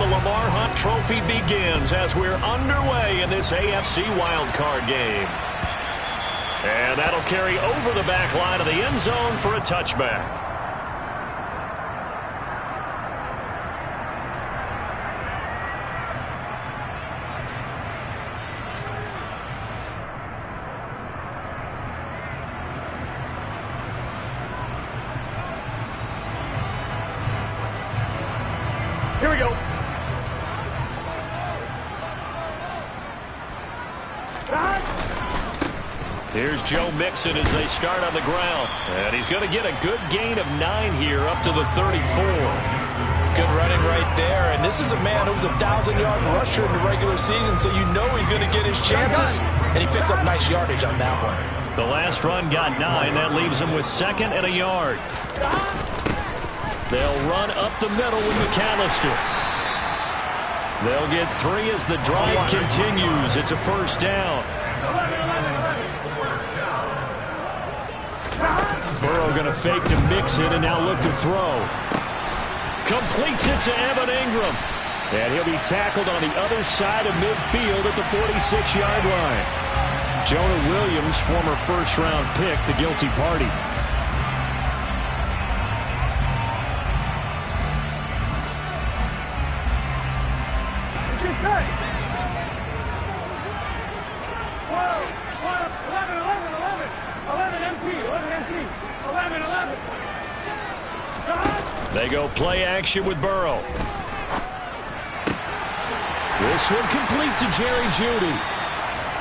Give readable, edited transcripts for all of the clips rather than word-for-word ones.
the Lamar Hunt Trophy begins as we're underway in this AFC wildcard game. And that'll carry over the back line of the end zone for a touchback. Here we go. Here's Joe Mixon as they start on the ground. And he's going to get a good gain of 9 here up to the 34. Good running right there. And this is a man who was a 1,000-yard rusher in the regular season, so you know he's going to get his chances. And he picks up nice yardage on that one. The last run got 9. That leaves him with 2nd and a yard. They'll run up the middle with McAllister. They'll get 3 as the drive continues. It's a first down. Burrow going to fake to Mixon and now look to throw. Completes it to Evan Ingram. And he'll be tackled on the other side of midfield at the 46-yard line. Jonah Williams, former first-round pick, the guilty party. They go play action with Burrow. This one complete to Jerry Jeudy.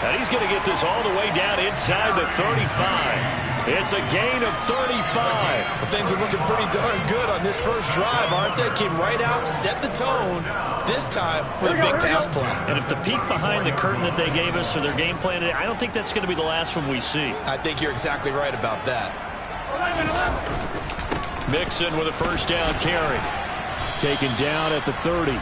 And he's going to get this all the way down inside the 35. It's a gain of 35. Well, things are looking pretty darn good on this first drive, aren't they? Came right out, set the tone, this time with a big pass play. And if the peek behind the curtain that they gave us or their game plan, I don't think that's going to be the last one we see. I think you're exactly right about that. Mixon with a first down carry. Taken down at the 30.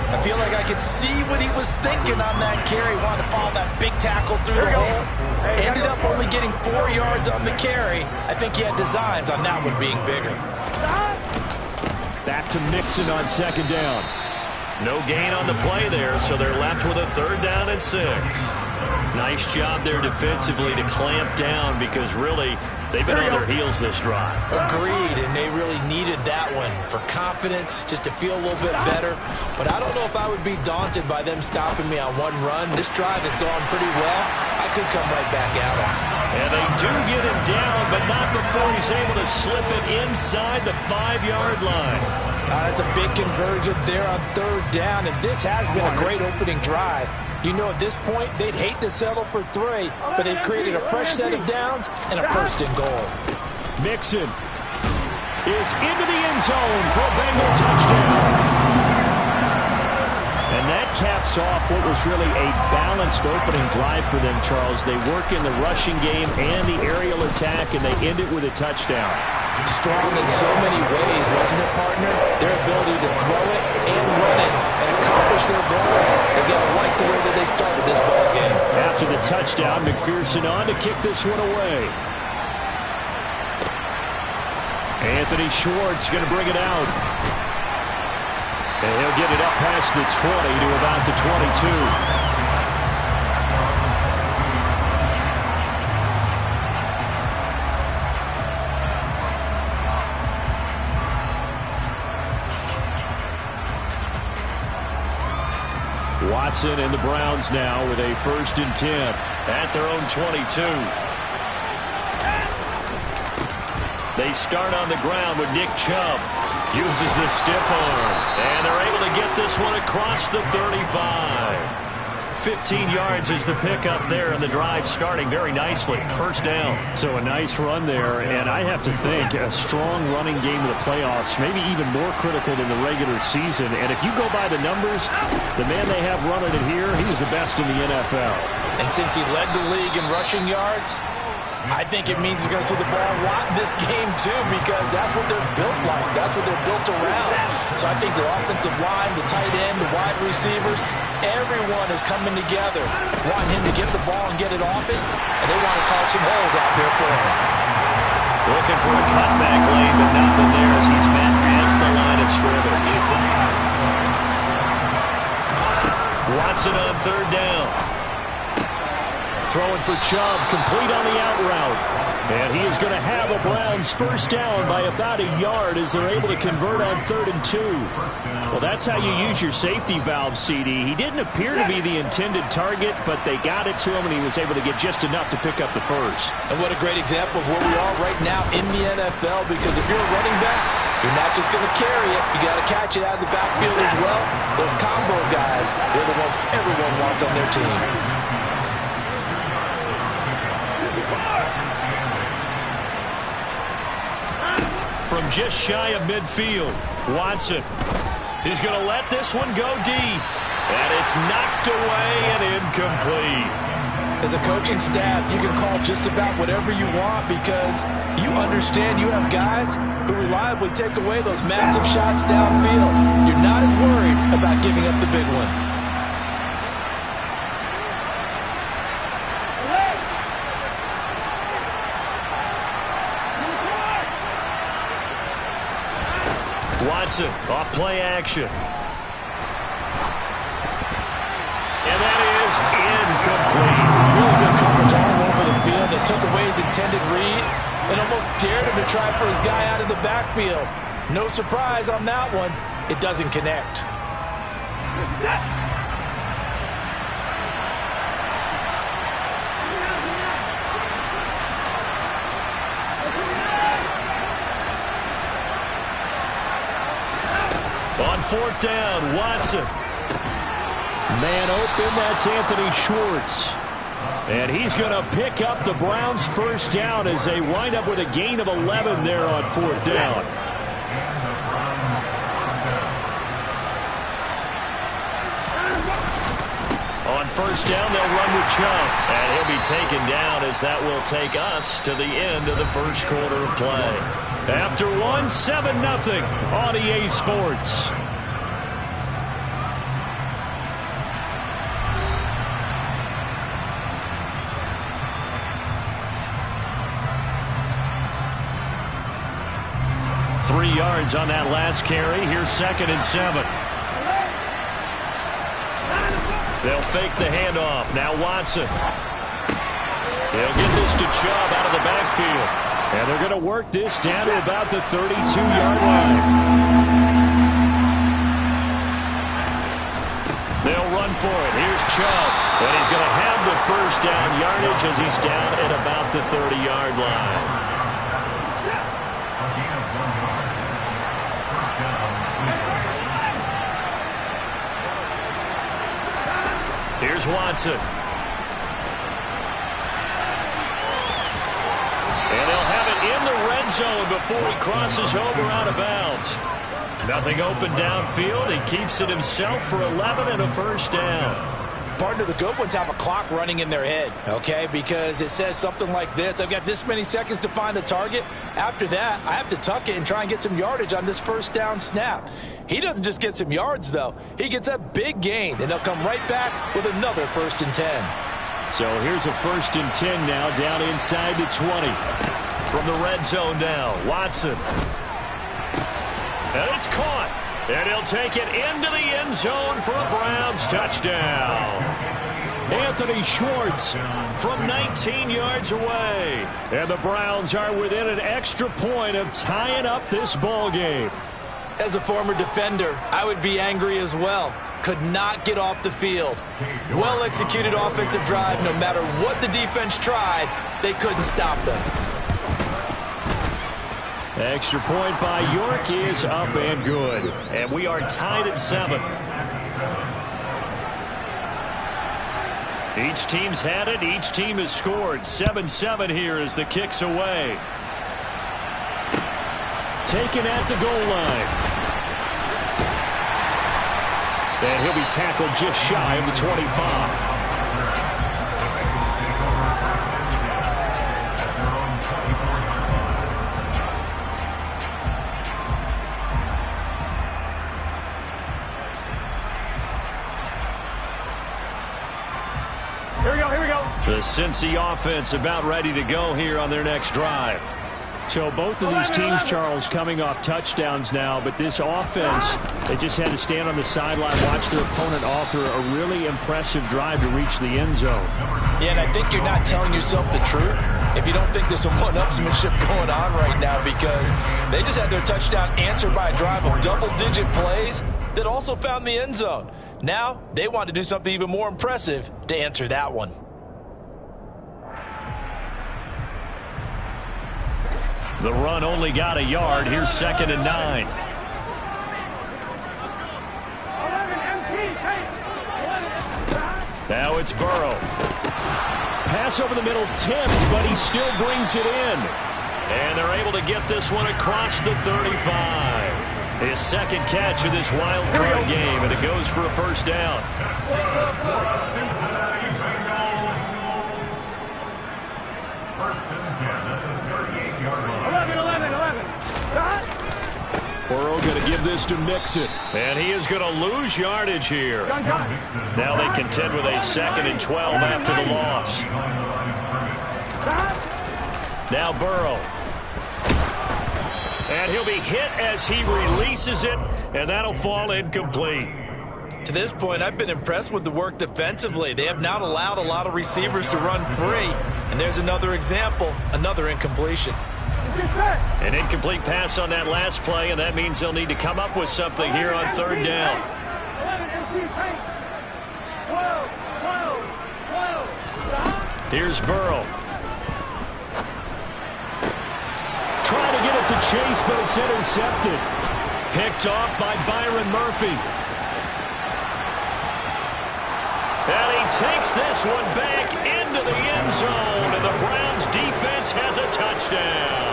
I feel like I could see what he was thinking on that carry. Wanted to follow that big tackle through the hole. Ended up only getting 4 yards on the carry. I think he had designs on that one being bigger. Back to Mixon on 2nd down. No gain on the play there, so they're left with a 3rd down and 6. Nice job there defensively to clamp down because really they've been on their heels this drive. Agreed, and they really needed that one for confidence, just to feel a little bit better. But I don't know if I would be daunted by them stopping me on one run. This drive has gone pretty well. I could come right back at them. And they do get him down, but not before he's able to slip it inside the 5-yard line. That's a big conversion there on 3rd down, and this has been a great opening drive. You know, at this point, they'd hate to settle for 3, but they've created a fresh set of downs and a 1st and goal. Mixon is into the end zone for a Bengal touchdown. And that caps off what was really a balanced opening drive for them, Charles. They work in the rushing game and the aerial attack, and they end it with a touchdown. Strong in so many ways, wasn't it, partner? Their ability to throw it and run it and accomplish their goal. They're going to like the way that they started this ball game. After the touchdown, McPherson on to kick this one away. Anthony Schwartz going to bring it out. And he'll get it up past the 20 to about the 22. Watson and the Browns now with a 1st and 10 at their own 22. They start on the ground with Nick Chubb. Uses the stiff arm. And they're able to get this one across the 35. 15 yards is the pickup there, and the drive starting very nicely. 1st down. So a nice run there, and I have to think a strong running game of the playoffs, maybe even more critical than the regular season. And if you go by the numbers, the man they have running it here, he was the best in the NFL. And since he led the league in rushing yards, I think it means he's going to see the ball a lot in this game, too, because that's what they're built like. That's what they're built around. So I think the offensive line, the tight end, the wide receivers, everyone is coming together, wanting him to get the ball and get it off it, and they want to carve some holes out there for him. Looking for a cutback lane, but nothing there as he's met at the line of scrimmage. Watson on third down. Throwing for Chubb, complete on the out route. And he is going to have a Browns first down by about a yard as they're able to convert on 3rd and 2. Well, that's how you use your safety valve, CD. He didn't appear to be the intended target, but they got it to him, and he was able to get just enough to pick up the first. And what a great example of where we are right now in the NFL, because if you're a running back, you're not just going to carry it. You got to catch it out of the backfield as well. Those combo guys, they're the ones everyone wants on their team. From just shy of midfield, Watson. He's going to let this one go deep. And it's knocked away and incomplete. As a coaching staff, you can call just about whatever you want because you understand you have guys who reliably take away those massive shots downfield. You're not as worried about giving up the big one. Watson off play action. And that is incomplete. Really good coverage all over the field. They took away his intended read and almost dared him to try for his guy out of the backfield. No surprise on that one. It doesn't connect. On 4th down, Watson. Man open, that's Anthony Schwartz. And he's going to pick up the Browns' first down as they wind up with a gain of 11 there on 4th down. On 1st down, they'll run with Chubb. And he'll be taken down as that will take us to the end of the first quarter of play. After one, 7-0 on EA Sports. Three yards on that last carry. Here's 2nd and 7. They'll fake the handoff. Now Watson. They'll get this to Chubb out of the backfield. And they're going to work this down to about the 32-yard line. They'll run for it. Here's Chubb. And he's going to have the first down yardage as he's down at about the 30-yard line. Here's Watson. And they'll have it in the red zone before he crosses over out of bounds. Nothing open downfield. He keeps it himself for 11 and a first down. Partner, the good ones have a clock running in their head, okay? Because it says something like this. I've got this many seconds to find a target. After that, I have to tuck it and try and get some yardage on this first down snap. He doesn't just get some yards, though. He gets a big gain, and they'll come right back with another 1st and 10. So here's a 1st and 10 now down inside the 20. From the red zone now, Watson. And it's caught. And he'll take it into the end zone for a Browns touchdown. Anthony Schwartz from 19 yards away. And the Browns are within an extra point of tying up this ball game. As a former defender, I would be angry as well. Could not get off the field. Well-executed offensive drive. No matter what the defense tried, they couldn't stop them. Extra point by York is up and good. And we are tied at 7. Each team's had it. Each team has scored. 7-7 here as the kick's away. Taken at the goal line. And he'll be tackled just shy of the 25. The Cincy offense about ready to go here on their next drive. So both of these teams, Charles, coming off touchdowns now, but this offense, they just had to stand on the sideline, watch their opponent author a really impressive drive to reach the end zone. Yeah, and I think you're not telling yourself the truth if you don't think there's some one-upsmanship going on right now, because they just had their touchdown answered by a drive of double-digit plays that also found the end zone. Now they want to do something even more impressive to answer that one. The run only got a yard. Here's 2nd and 9. Now it's Burrow. Pass over the middle tipped, but he still brings it in. And they're able to get this one across the 35. His second catch of this wild card game, and it goes for a first down. Burrow going to give this to Mixon. And he is going to lose yardage here. Now they contend with a 2nd and 12 after the loss. Now Burrow. And he'll be hit as he releases it, and that'll fall incomplete. To this point, I've been impressed with the work defensively. They have not allowed a lot of receivers to run free. And there's another example, another incompletion. An incomplete pass on that last play, and that means they'll need to come up with something here on 3rd down. Here's Burrow. Trying to get it to Chase, but it's intercepted. Picked off by Byron Murphy. And he takes this one back into the end zone, and the Browns defense has a touchdown.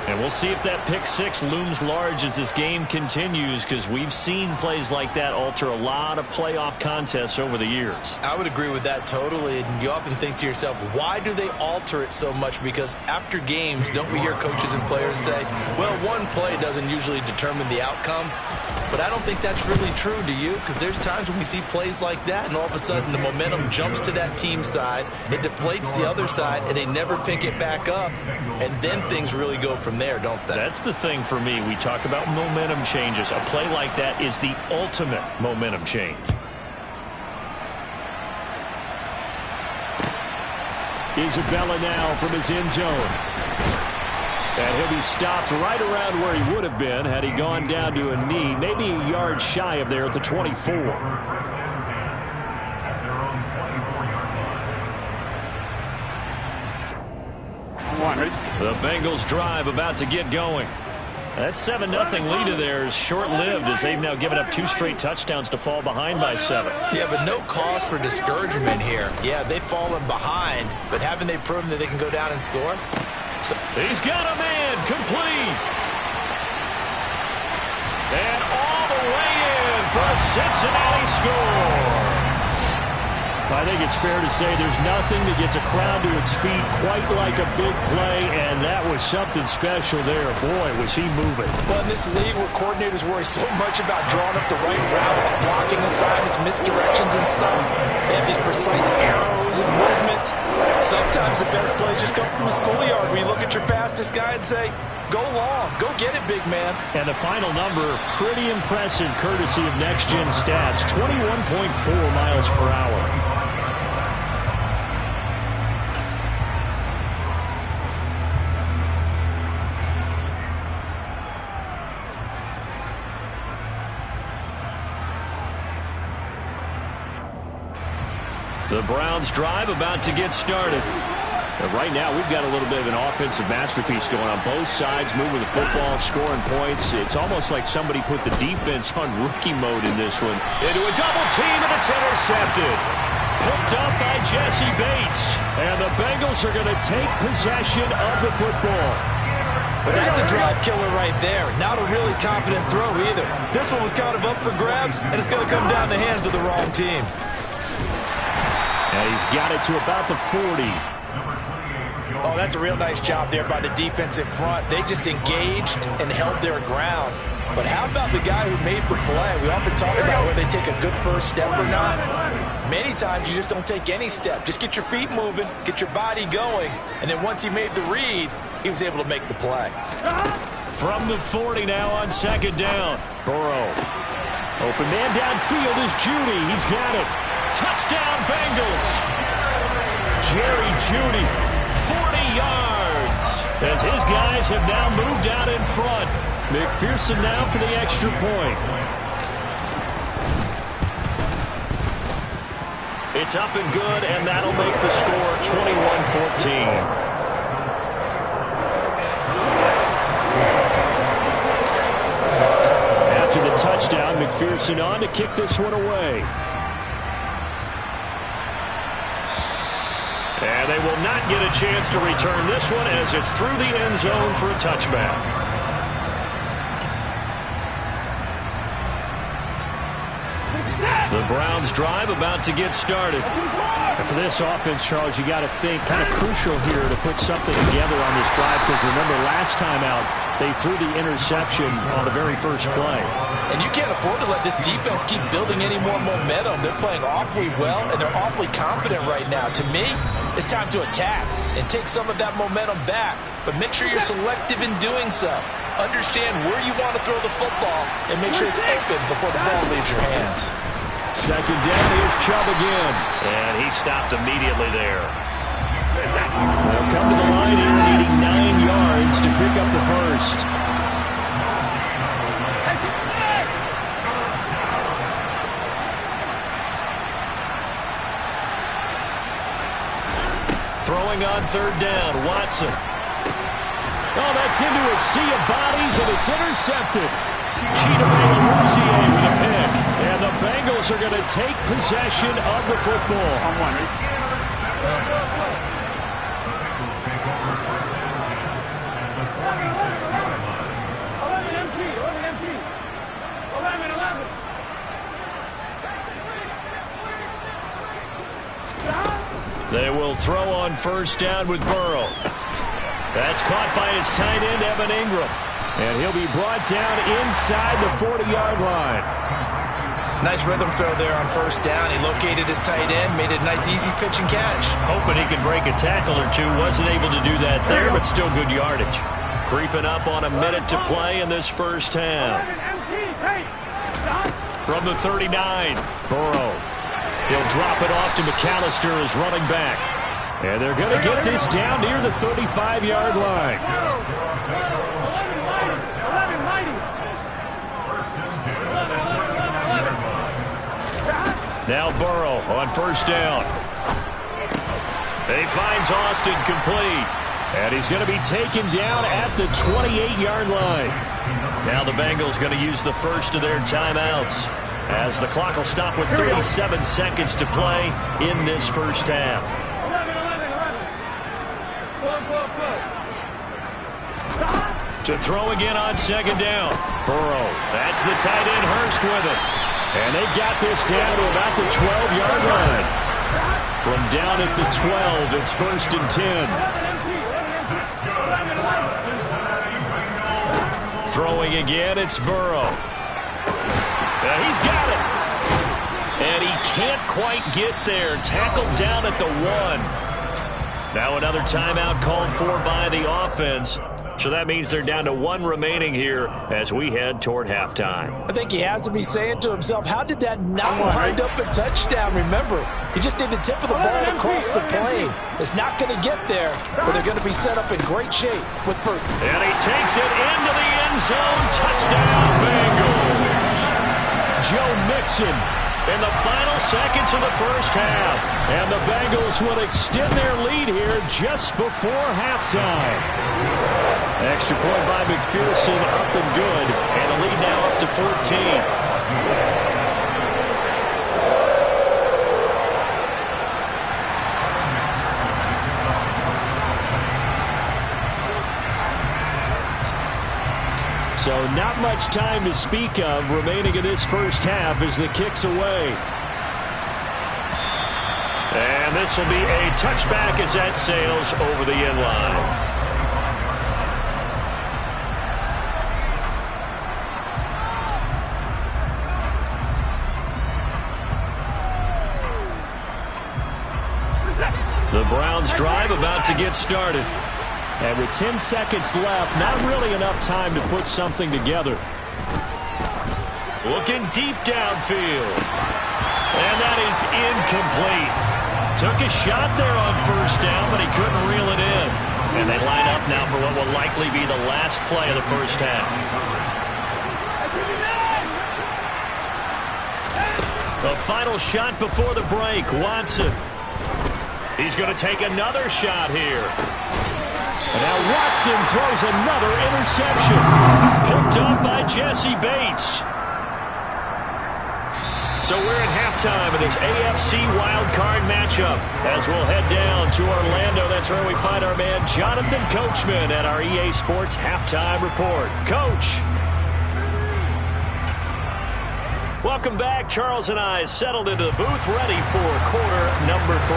And we'll see if that pick six looms large as this game continues, because we've seen plays like that alter a lot of playoff contests over the years. I would agree with that totally. And you often think to yourself, why do they alter it so much? Because after games, don't we hear coaches and players say, well, one play doesn't usually determine the outcome? But I don't think that's really true, do you? Because there's times when we see plays like that, and all of a sudden the momentum jumps to that team side, it deflates the other side, and they never pick it back up. And then things really go from there, don't they? That's the thing for me. We talk about momentum changes. A play like that is the ultimate momentum change. Isabella now from his end zone. And he'll be stopped right around where he would have been had he gone down to a knee, maybe a yard shy of there at the 24. The Bengals drive about to get going. That 7-0 lead of theirs short-lived as they've now given up 2 straight touchdowns to fall behind by 7. Yeah, but no cause for discouragement here. Yeah, they've fallen behind, but haven't they proven that they can go down and score? So he's got a man complete. And all the way in for a Cincinnati score. I think it's fair to say there's nothing that gets a crowd to its feet quite like a big play, and that was something special there. Boy, was he moving. Well, in this league where coordinators worry so much about drawing up the right routes, blocking assignments, misdirections and stuff, they have these precise arrows and movements. Sometimes the best plays just come from the schoolyard where you look at your fastest guy and say, go long, go get it, big man. And the final number, pretty impressive courtesy of Next Gen Stats, 21.4 miles per hour. The Browns drive about to get started. Right now, we've got a little bit of an offensive masterpiece going on. Both sides moving the football, scoring points. It's almost like somebody put the defense on rookie mode in this one. Into a double team, and it's intercepted. Picked up by Jesse Bates. And the Bengals are going to take possession of the football. But that's a drive killer right there. Not a really confident throw either. This one was kind of up for grabs, and it's going to come down the hands of the wrong team. And he's got it to about the 40. Oh, that's a real nice job there by the defensive front. They just engaged and held their ground. But how about the guy who made the play? We often talk about whether they take a good first step or not. Many times you just don't take any step. Just get your feet moving, get your body going, and then once he made the read, he was able to make the play. From the 40 now on second down. Burrow. Open man downfield is Judy. He's got it. Touchdown, Bengals. Jerry Judy, 40 yards. As his guys have now moved out in front. McPherson now for the extra point. It's up and good, and that'll make the score 21-14. After the touchdown, McPherson on to kick this one away. And they will not get a chance to return this one as it's through the end zone for a touchback. The Browns drive about to get started. And for this offense, Charles, you got to think kind of crucial here to put something together on this drive, because remember last time out they threw the interception on the very first play. And you can't afford to let this defense keep building any more momentum. They're playing awfully well, and they're awfully confident right now. To me, it's time to attack and take some of that momentum back, but make sure you're selective in doing so. Understand where you want to throw the football and make sure it's open before the ball leaves your hands. Second down, here's Chubb again. And he stopped immediately there. They'll come to the line here needing 9 yards to pick up the first. Throwing on third down, Watson. Oh, that's into a sea of bodies, and it's intercepted. Cheetah with a pick. And the Bengals are going to take possession of the football. They will throw on first down with Burrow. That's caught by his tight end, Evan Ingram. And he'll be brought down inside the 40-yard line. Nice rhythm throw there on first down. He located his tight end, made it a nice, easy pitch and catch. Hoping he could break a tackle or two. Wasn't able to do that there, but still good yardage. Creeping up on a minute to play in this first half. From the 39, Burrow. He'll drop it off to McAllister as running back. And they're going to get this down near the 35-yard line. Now Burrow on first down. He finds Austin complete. And he's going to be taken down at the 28-yard line. Now the Bengals going to use the first of their timeouts, as the clock will stop with 37 seconds to play in this first half. To throw again on second down. Burrow. That's the tight end, Hurst, with it. And they've got this down to about the 12-yard line. From down at the 12, it's first and 10. Throwing again, it's Burrow. He's got it. And he can't quite get there. Tackled down at the 1. Now another timeout called for by the offense. So that means they're down to 1 remaining here as we head toward halftime. I think he has to be saying to himself, how did that not wind up a touchdown? Remember, he just need the tip of the ball to cross the plane. It's not going to get there, but they're going to be set up in great shape with Burton. And he takes it into the end zone. Touchdown, Bengals. Joe Mixon in the final seconds of the first half. And the Bengals will extend their lead here just before halftime. Extra point by McPherson, up and good. And the lead now up to 14. So not much time to speak of remaining in this first half as the kick's away. And this will be a touchback as that sails over the end line. The Browns drive about to get started. And with 10 seconds left, not really enough time to put something together. Looking deep downfield. And that is incomplete. Took a shot there on first down, but he couldn't reel it in. And they line up now for what will likely be the last play of the first half. The final shot before the break, Watson. He's going to take another shot here. And now Watson throws another interception. Picked up by Jesse Bates. So we're at halftime of this AFC wildcard matchup as we'll head down to Orlando. That's where we find our man Jonathan Coachman at our EA Sports Halftime Report. Coach. Welcome back. Charles and I settled into the booth, ready for quarter number 3.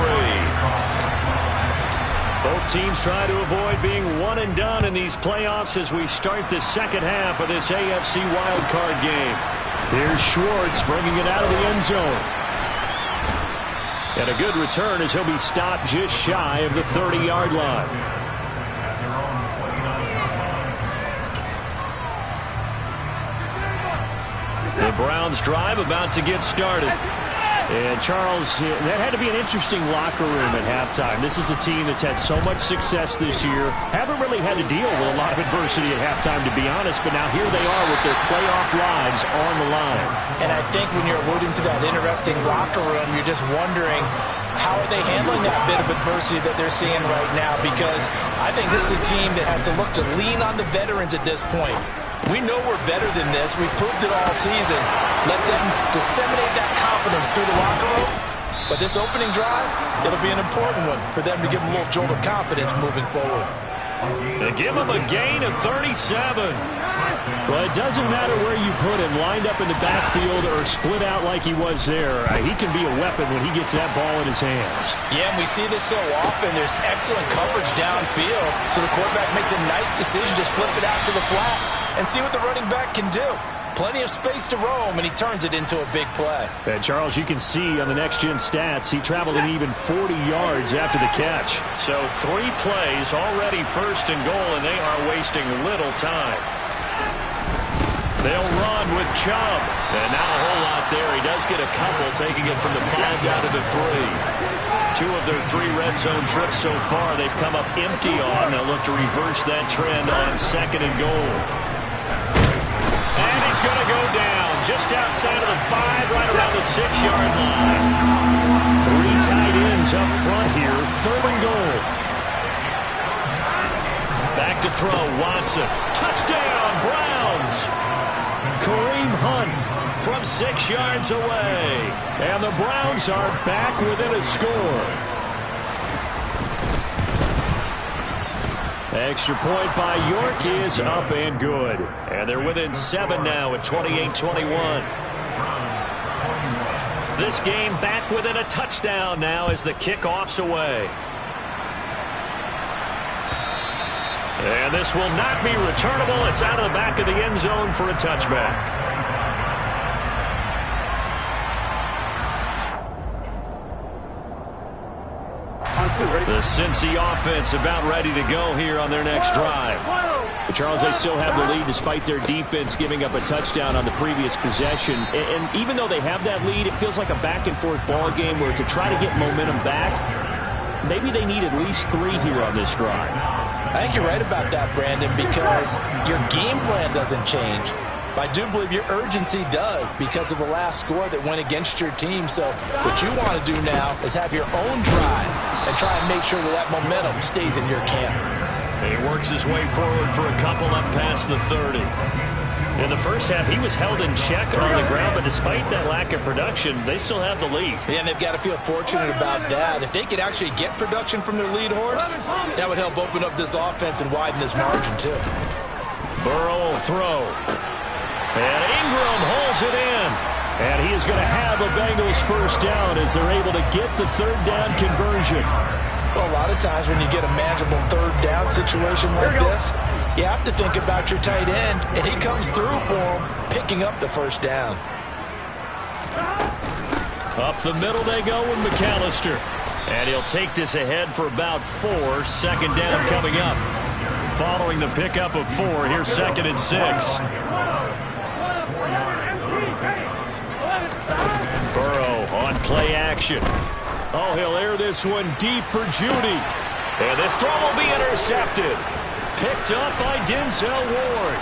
Both teams try to avoid being one and done in these playoffs as we start the second half of this AFC wildcard game. Here's Schwartz bringing it out of the end zone. And a good return as he'll be stopped just shy of the 30-yard line. The Browns drive about to get started. And, Charles, that had to be an interesting locker room at halftime. This is a team that's had so much success this year. Haven't really had to deal with a lot of adversity at halftime, to be honest. But now here they are with their playoff lives on the line. And I think when you're alluding to that interesting locker room, you're just wondering how are they handling that bit of adversity that they're seeing right now? Because I think this is a team that has to look to lean on the veterans at this point. We know we're better than this. We've proved it all season. Let them disseminate that confidence through the locker room. But this opening drive, it'll be an important one for them to give them a little jolt of confidence moving forward. They give him a gain of 37. Well, it doesn't matter where you put him, lined up in the backfield or split out like he was there. He can be a weapon when he gets that ball in his hands. Yeah, and we see this so often. There's excellent coverage downfield, so the quarterback makes a nice decision, just flip it out to the flat and see what the running back can do. Plenty of space to roam, and he turns it into a big play. And, Charles, you can see on the next-gen stats, he traveled an even 40 yards after the catch. So 3 plays already first and goal, and they are wasting little time. They'll run with Chubb. And not a whole lot there. He does get a couple, taking it from the 5 down to the 3. 2 of their 3 red zone trips so far, they've come up empty on. They'll look to reverse that trend on second and goal. And he's going to go down just outside of the 5, right around the 6-yard line. 3 tight ends up front here, 3rd and goal. Back to throw, Watson. Touchdown, Browns. Kareem Hunt from 6 yards away. And the Browns are back within a score. Extra point by York is up and good. And they're within 7 now at 28-21. This game back within a touchdown now as the kickoff's away. And this will not be returnable. It's out of the back of the end zone for a touchback. The Cincy offense about ready to go here on their next drive. But Charles, they still have the lead despite their defense giving up a touchdown on the previous possession. And even though they have that lead, it feels like a back-and-forth ball game where to try to get momentum back, maybe they need at least 3 here on this drive. I think you're right about that, Brandon, because your game plan doesn't change. I do believe your urgency does because of the last score that went against your team. So what you want to do now is have your own drive and try and make sure that that momentum stays in your camp. He works his way forward for a couple up past the 30. In the first half, he was held in check on the ground, but despite that lack of production, they still have the lead. Yeah, and they've got to feel fortunate about that. If they could actually get production from their lead horse, that would help open up this offense and widen this margin too. Burrow will throw. And Ingram holds it in. And he is going to have a Bengals first down as they're able to get the 3rd down conversion. Well, a lot of times when you get a manageable 3rd down situation like this, you have to think about your tight end, and he comes through for him, picking up the 1st down. Up the middle they go with McAllister. And he'll take this ahead for about 4. Second down coming up. Following the pickup of 4, here's 2nd and 6. Burrow on play action. Oh, he'll air this one deep for Judy. And this throw will be intercepted. Picked up by Denzel Ward.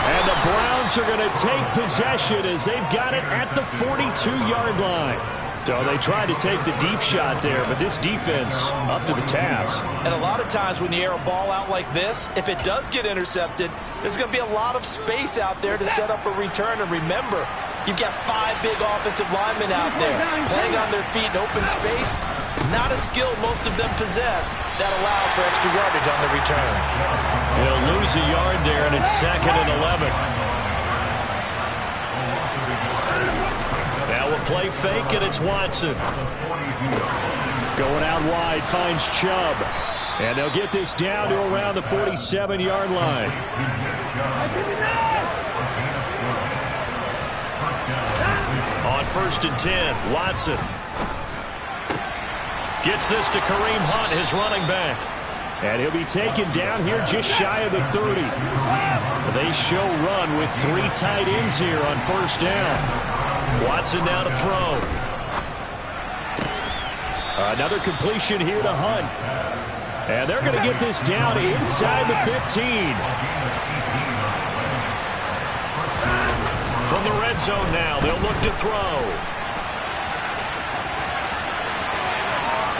And the Browns are going to take possession as they've got it at the 42-yard line. So they tried to take the deep shot there, but this defense up to the task. And a lot of times when you air a ball out like this, if it does get intercepted, there's going to be a lot of space out there to set up a return. And remember, you've got 5 big offensive linemen out there playing on their feet in open space. Not a skill most of them possess. That allows for extra yardage on the return. He'll lose a yard there, and it's 2nd and 11. Now a play fake, and it's Watson. Going out wide, finds Chubb. And they'll get this down to around the 47-yard line. On 1st and 10, Watson. Gets this to Kareem Hunt, his running back. And he'll be taken down here just shy of the 30. They show run with 3 tight ends here on 1st down. Watson now to throw. Another completion here to Hunt. And they're going to get this down inside the 15. From the red zone now, they'll look to throw.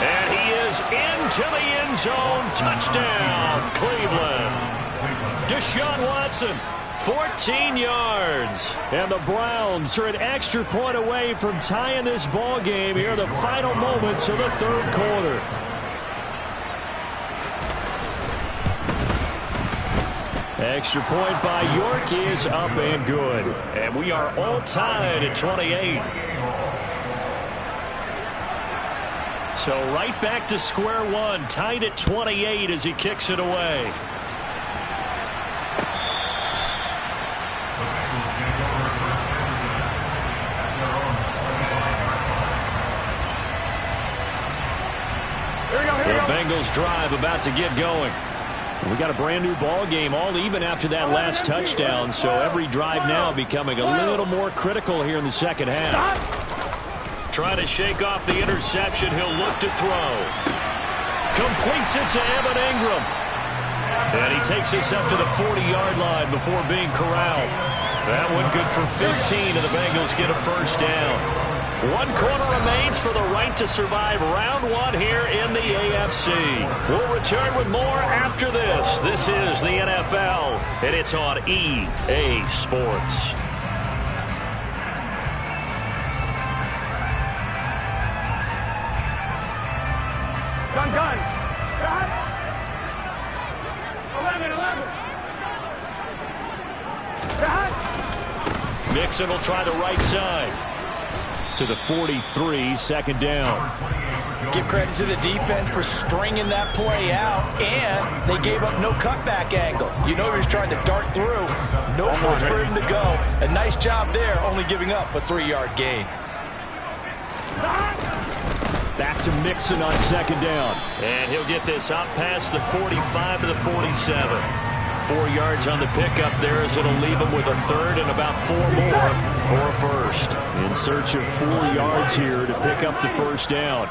And he is into the end zone. Touchdown, Cleveland. Deshaun Watson, 14 yards. And the Browns are an extra point away from tying this ball game here in the final moments of the 3rd quarter. Extra point by York is up and good. And we are all tied at 28. So right back to square one, tied at 28 as he kicks it away. The Bengals drive about to get going. We got a brand new ball game, all even after that last touchdown. So every drive now becoming a little more critical here in the second half. Try to shake off the interception. He'll look to throw. Completes it to Evan Ingram. And he takes this up to the 40-yard line before being corralled. That one good for 15, and the Bengals get a 1st down. 1 quarter remains for the right to survive round 1 here in the AFC. We'll return with more after this. This is the NFL, and it's on EA Sports. Gun. 11. Mixon will try the right side. To the 43, 2nd down. Give credit to the defense for stringing that play out, and they gave up no cutback angle. You know he was trying to dart through. No place for him to go. A nice job there, only giving up a 3-yard gain. Back to Mixon on 2nd down. And he'll get this out past the 45 to the 47. 4 yards on the pickup there as it'll leave him with a 3rd and about 4 more for a 1st. In search of 4 yards here to pick up the 1st down.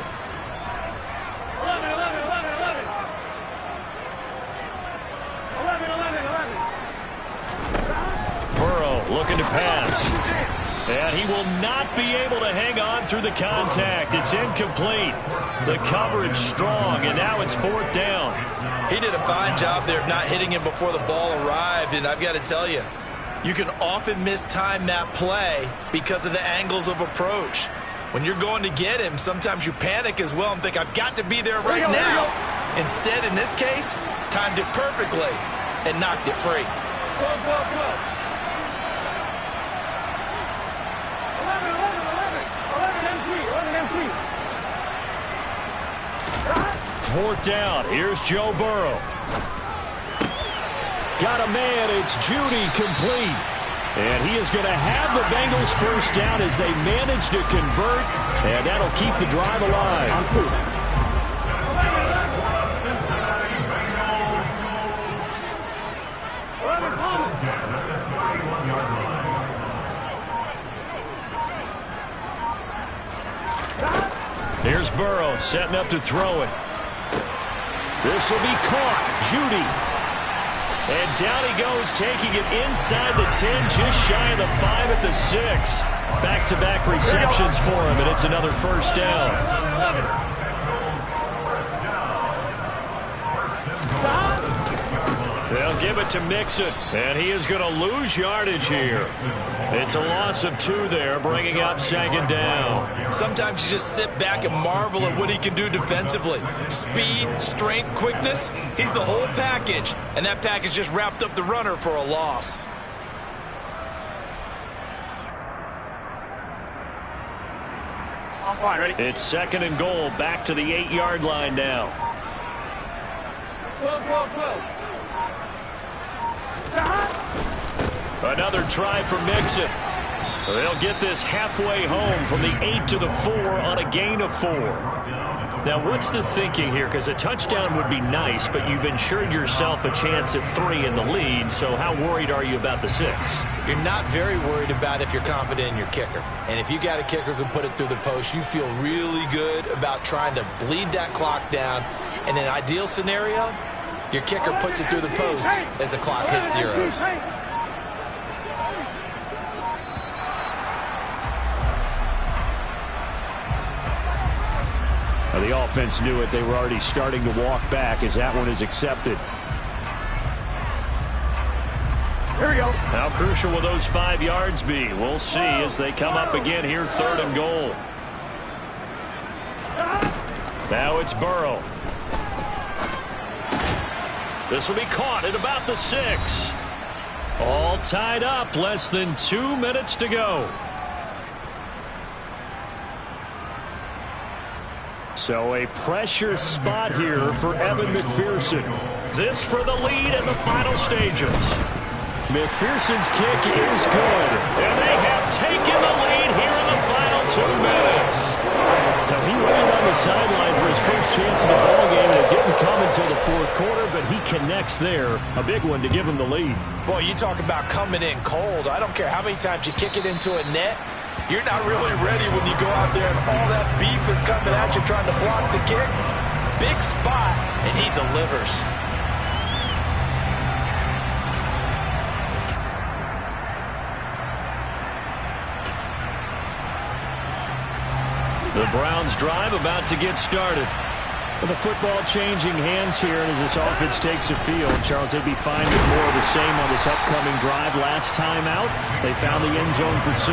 11. Burrow looking to pass. And he will not be able to hang on through the contact. It's incomplete. The coverage strong, and now it's 4th down. He did a fine job there of not hitting him before the ball arrived, and I've got to tell you, you can often mistime that play because of the angles of approach. When you're going to get him, sometimes you panic as well and think, I've got to be there right now. Instead, in this case, timed it perfectly and knocked it free. Go. 4th down. Here's Joe Burrow. Got a man. It's Judy complete. And he is going to have the Bengals 1st down as they manage to convert. And that'll keep the drive alive. Here's Burrow setting up to throw it. This will be caught. Judy. And down he goes, taking it inside the 10, just shy of the 5 at the 6. Back-to-back receptions for him, and it's another first down. They'll give it to Mixon, and he is going to lose yardage here. It's a loss of 2 there, bringing up second down. Sometimes you just sit back and marvel at what he can do defensively. Speed, strength, quickness, he's the whole package. And that package just wrapped up the runner for a loss. Fine, ready? It's second and goal, back to the 8-yard line now. 12. Another try for Mixon. They'll get this halfway home from the 8 to the 4 on a gain of 4. Now, what's the thinking here? Because a touchdown would be nice, but you've ensured yourself a chance at 3 in the lead, so how worried are you about the 6? You're not very worried about if you're confident in your kicker. And if you got a kicker who can put it through the post, you feel really good about trying to bleed that clock down. In an ideal scenario, your kicker puts it through the post as the clock hits zeros. The offense knew it. They were already starting to walk back as that one is accepted. Here we go. How crucial will those 5 yards be? We'll see as they come up again here, third and goal. Now it's Burrow. This will be caught at about the 6. All tied up, less than 2 minutes to go. So a pressure spot here for Evan McPherson. This for the lead in the final stages. McPherson's kick is good. And they have taken the lead here in the final 2 minutes. So he waited on the sideline for his first chance in the ballgame, and it didn't come until the fourth quarter, but he connects there. A big one to give him the lead. Boy, you talk about coming in cold. I don't care how many times you kick it into a net. You're not really ready when you go out there and all that beef is coming at you trying to block the kick. Big spot, and he delivers. The Browns drive about to get started. With the football changing hands here, and as this offense takes the field, Charles, they'd be fine with more of the same on this upcoming drive. Last time out, they found the end zone for 6.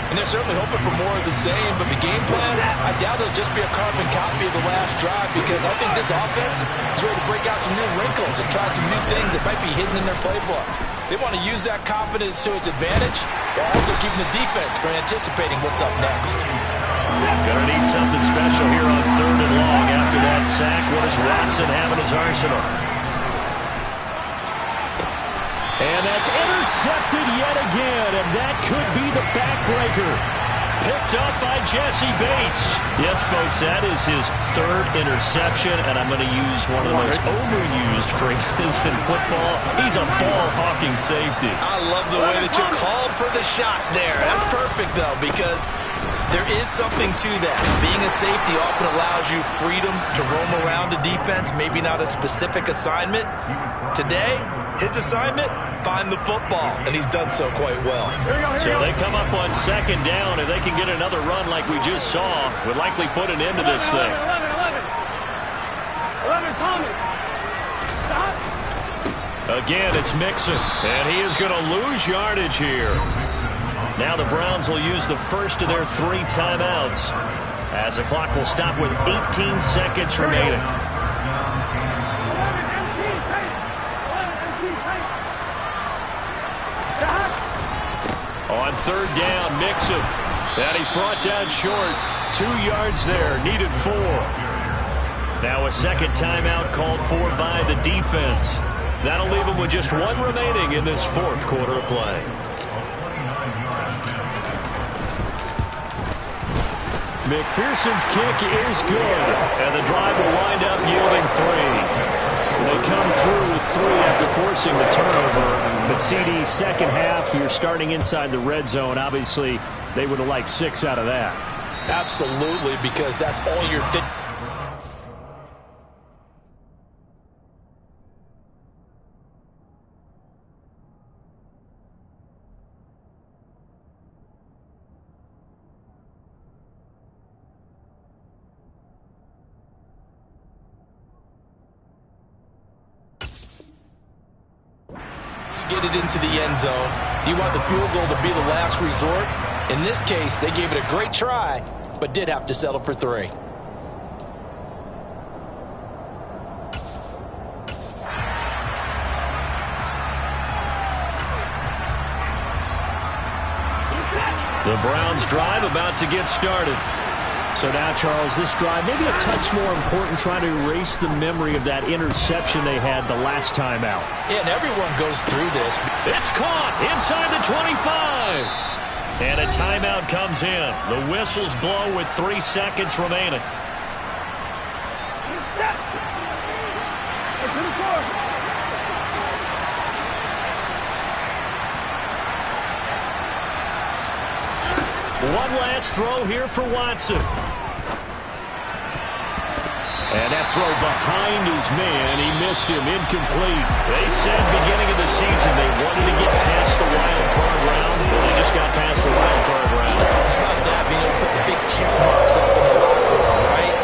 And they're certainly hoping for more of the same, but the game plan, I doubt it'll just be a carbon copy of the last drive, because I think this offense is ready to break out some new wrinkles and try some new things that might be hidden in their playbook. They want to use that confidence to its advantage while also keeping the defense from anticipating what's up next. Gonna need something special here on third and long after that sack. What does Watson have in his arsenal? And that's intercepted yet again, and that could be the backbreaker. Picked up by Jesse Bates. Yes, folks, that is his 3rd interception, and I'm going to use one of the most overused phrases in football. He's a ball-hawking safety. I love the way that you called for the shot there. That's perfect, though, because there is something to that. Being a safety often allows you freedom to roam around a defense, maybe not a specific assignment. Today, his assignment, find the football, and he's done so quite well. So they come up on second down, and they can get another run like we just saw. Would likely put an end to this thing. 11, Tommy. Stop. Again, it's Mixon, and he is going to lose yardage here. Now the Browns will use the first of their 3 timeouts as the clock will stop with 18 seconds remaining. On third down, Mixon. And he's brought down short. 2 yards there, needed 4. Now a second timeout called for by the defense. That'll leave him with just 1 remaining in this 4th quarter of play. McPherson's kick is good, and the drive will wind up yielding 3. They come through with 3 after forcing the turnover. But CD, second half, you're starting inside the red zone. Obviously, they would have liked 6 out of that. Absolutely, because that's all you're thinking. Get it into the end zone. You want the field goal to be the last resort? In this case, they gave it a great try, but did have to settle for 3. The Browns drive about to get started. So now, Charles, this drive maybe a touch more important, trying to erase the memory of that interception they had the last time out. Yeah, and everyone goes through this. It's caught inside the 25. And a timeout comes in. The whistles blow with 3 seconds remaining. One last throw here for Watson. And that throw behind his man, he missed him, incomplete. They said beginning of the season they wanted to get past the wild card round. Well, they just got past the wild card round. How about that, being able to put the big check marks up in the locker room, right?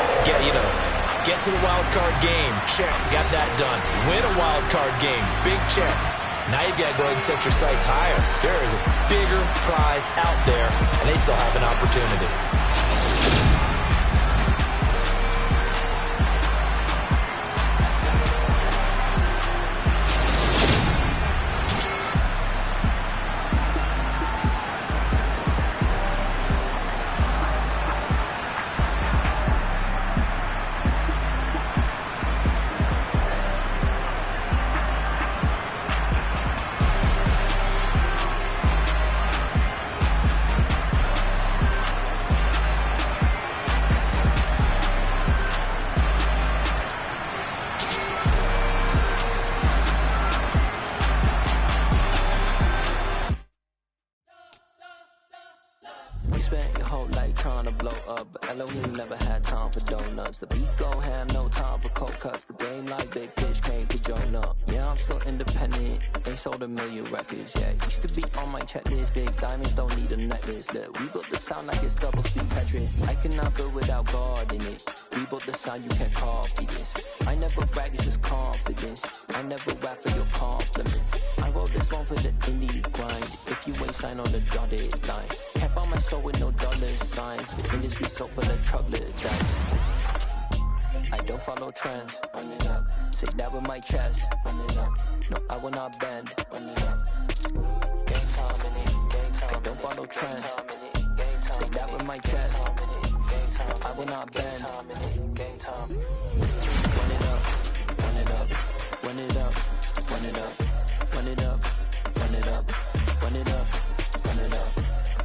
Get to the wild card game, check, got that done. Win a wild card game, big check. Now you've got to go ahead and set your sights higher. There is a bigger prize out there, and they still have an opportunity. Spent your whole life trying to blow up, but Elohim never had time for donuts. The beat go ham, no time for cold cuts. The game like big bitch came to join up. Yeah, I'm still independent, ain't sold a million records yet. Used to be on my checklist, big diamonds don't need a necklace. Look, we built the sound like it's double speed Tetris. I cannot build without God in it. We built the sound, you can't copy this. I never brag, it's just confidence. I never rap for your compliments. I wrote this one for the indie grind. If you ain't signed on the dotted line, can't buy my soul with no dollar signs. The industry so full of troglodytes. I don't follow trends. Say that with my chest. No, I will not bend. I don't follow trends. Say that with my chest. I will not bend. Run it up, run it up, run it up, run it up, run it up, run it up, run it up, run it up,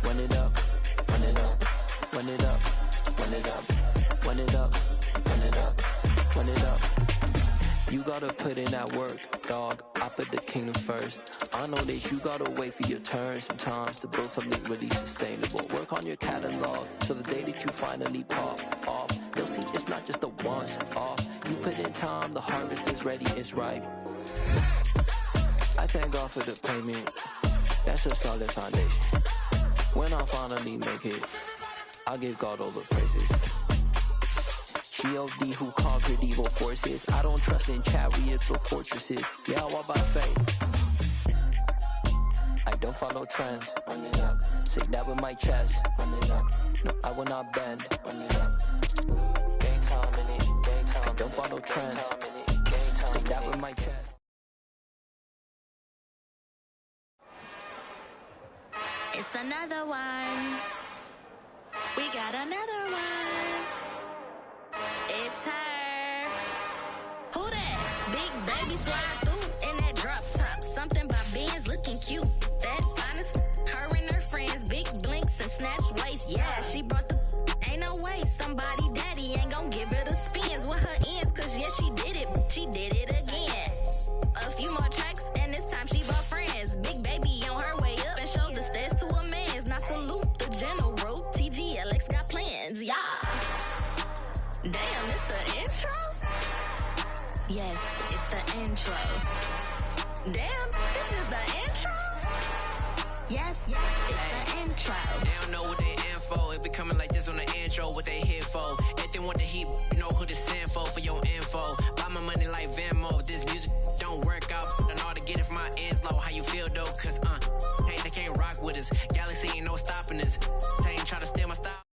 run it up, run it up, run it up, run it up, run it up, run it up, run it up. You gotta put in that work, dog. I put the kingdom first. I know that you gotta wait for your turn sometimes to build something really sustainable. Work on your catalog, so the day that you finally pop off, you'll see it's not just a once off. You put in time, the harvest is ready, it's ripe. I thank God for the payment. That's a solid foundation. When I finally make it, I'll give God all the praises. G.O.D. who conquered evil forces. I don't trust in chariots or fortresses. Yeah, I walk by faith. I don't follow trends. Say that with my chest. No, I will not bend. I don't follow trends. Say that with my chest. It's another one. We got another one. It's her. Who that? Big baby slide through in that drop top. Something by Benz looking cute. That's honest. Her and her friends, big blinks and snatch waist. Yeah, she brought the. Ain't no way somebody daddy ain't gon' give her the spins with her ends. Cause yeah, she did it. She did it again. A few more tracks and this time she brought friends. Big baby on her way up and showed the stairs to a man's. Now salute the general. TGLX got plans. intro. Damn, this is the intro? Yes, it's the intro. They don't know what they in for. If it coming like this on the intro, what they here for. If they want the heat, you know who to send for your info.